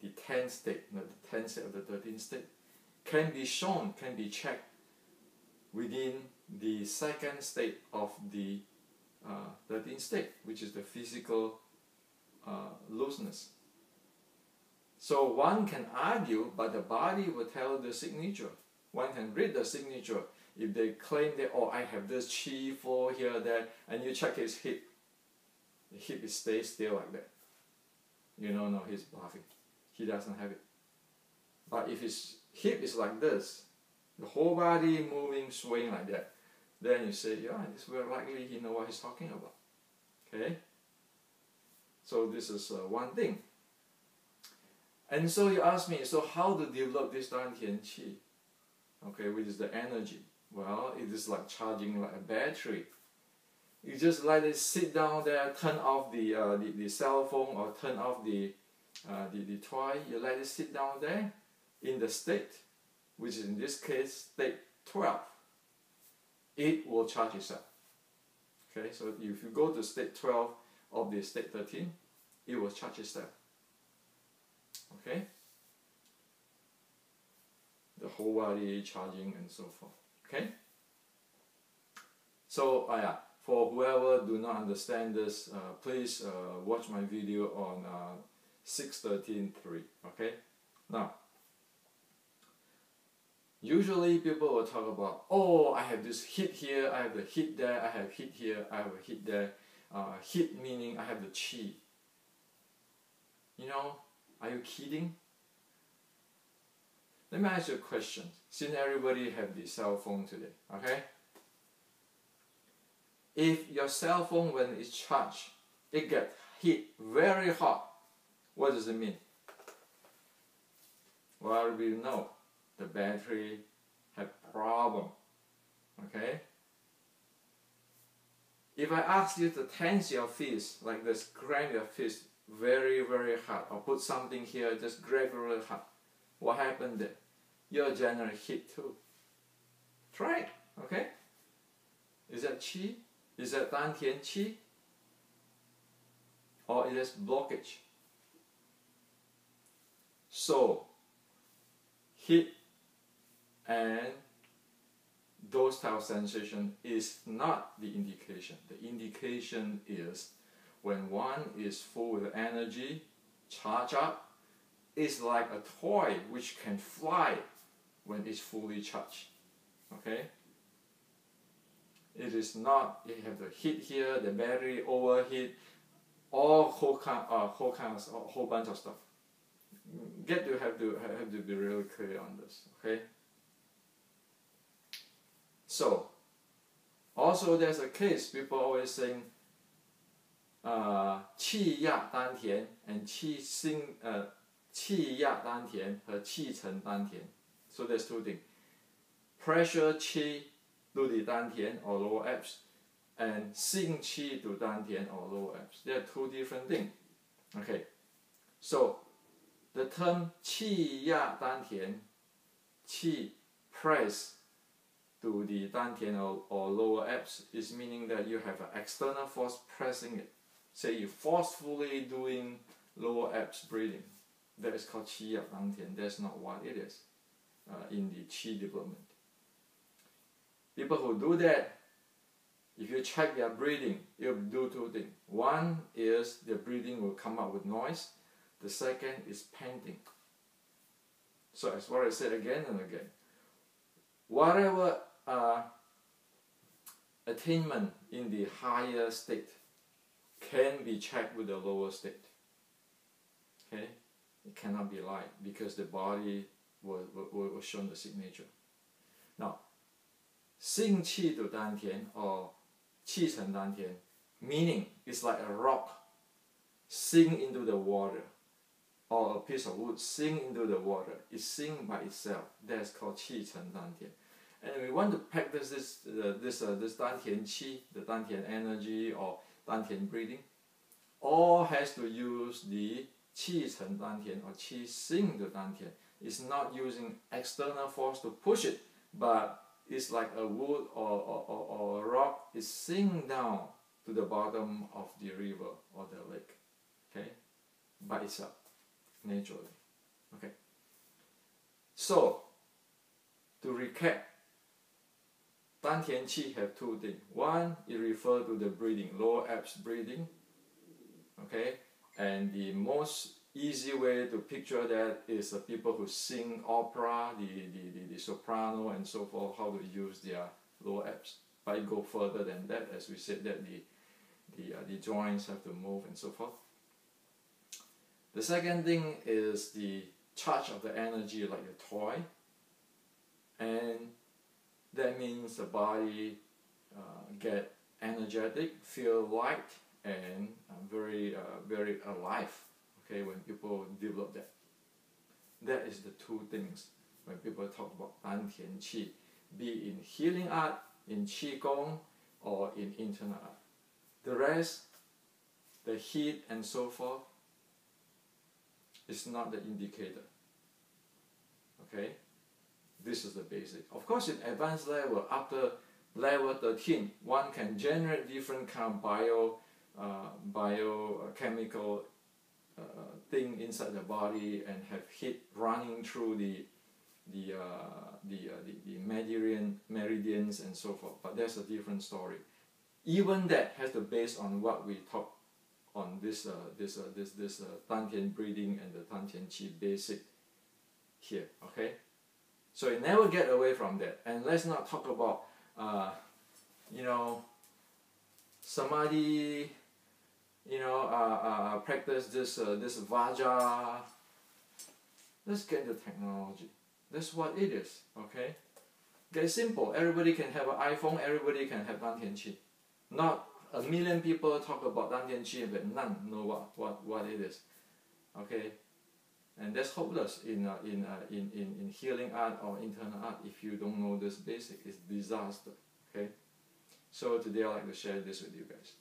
the 10th state, the 10th state of the 13th state, can be shown, can be checked within the second state of the 13th state, which is the physical looseness. So one can argue, but the body will tell the signature. One can read the signature. If they claim that, oh, I have this chi flow here, there, and you check his hip, the hip stays still like that. You know, no, he's bluffing. He doesn't have it. But if his hip is like this, the whole body moving, swaying like that, then you say, yeah, it's very likely he knows what he's talking about. Okay? So this is one thing. And so you ask me, so how to develop this Dantian Qi? Okay, which is the energy. Well, it is like charging like a battery. You just let it sit down there, turn off the cell phone or turn off the toy. You let it sit down there in the state, which is in this case state 12. It will charge itself. Okay, so if you go to state 12 of the state 13, it will charge itself. Okay, the whole body charging and so forth. Okay, so yeah, for whoever do not understand this, please watch my video on 6.13.3. Okay, now usually people will talk about, oh, I have this hit here, I have the hit there, I have hit here, I have a hit there. Hit meaning I have the chi. You know, are you kidding? Let me ask you a question, since everybody have the cell phone today, okay? If your cell phone, when it's charged, it gets hit very hot, what does it mean? Well, we know the battery have problem, okay? If I ask you to tense your fist like this, grab your fist very, very hard, or put something here, just grab it really hard, what happened there? You'll generate heat too. Try it, okay? Is that Qi? Is that Dantian Qi? Or it is blockage? So, heat and those type of sensation is not the indication. The indication is when one is full with energy, charge up, it's like a toy which can fly when it's fully charged. Okay? It is not, you have the heat here, the battery overheat, whole bunch of stuff. Have to be really clear on this. Okay? So, also there's a case, people always saying qi ya dantian and qi ya dantian和qi chen dantian. So there's two things. Pressure qi to the dantian or lower abs and xing qi to dantian or lower abs. They are two different things. Okay. So the term qi ya dantian, qi press to the dantian or lower abs is meaning that you have an external force pressing it. Say you forcefully doing lower abs breathing. That is called qi ya dantian. That's not what it is in the qi development. People who do that, if you check their breathing, you'll do two things. One is their breathing will come out with noise. The second is panting. So as what I said again and again, whatever attainment in the higher state can be checked with the lower state. Okay? It cannot be lied because the body will show the signature. Now, xing qi to dantian or qi chen dantian, meaning it's like a rock sink into the water, or a piece of wood sink into the water. It sinks by itself. That's called qi chen dantian. And we want to practice this dantian qi, the dantian energy or dantian breathing. All has to use the qi chen dantian or qi xing to dantian. It's not using external force to push it, but it's like a wood or a rock is sink down to the bottom of the river or the lake, okay, by itself, naturally. Okay. So, to recap, Dan Tian Qi have two things. One, it refers to the breathing, lower abs breathing. Okay, and the most easy way to picture that is the people who sing opera, the soprano and so forth, how to use their lower abs. But it go further than that, as we said that the joints have to move and so forth. The second thing is the charge of the energy like a toy, and that means the body get energetic, feel light, and very alive. Okay, when people develop that, that is the two things when people talk about Dan Tian Qi, be in healing art, in Qigong, or in internal art. The rest, the heat and so forth, is not the indicator. Okay, this is the basic. Of course, in advanced level, after level 13, one can generate different kind of biochemical thing inside the body and have heat running through the meridians and so forth. But that's a different story. Even that has to base on what we talk on this Dan Tian breathing and the Dan Tian Qi basic here. Okay, so you never get away from that. And let's not talk about samadhi. Practice this Vaja. Let's get the technology. That's what it is. Okay, it's simple. Everybody can have an iPhone. Everybody can have Dan Tian Qi. Not a million people talk about Dan Tian Qi, but none know what it is. Okay, and that's hopeless in healing art or internal art if you don't know this basic. It's disaster. Okay, so today I'd like to share this with you guys.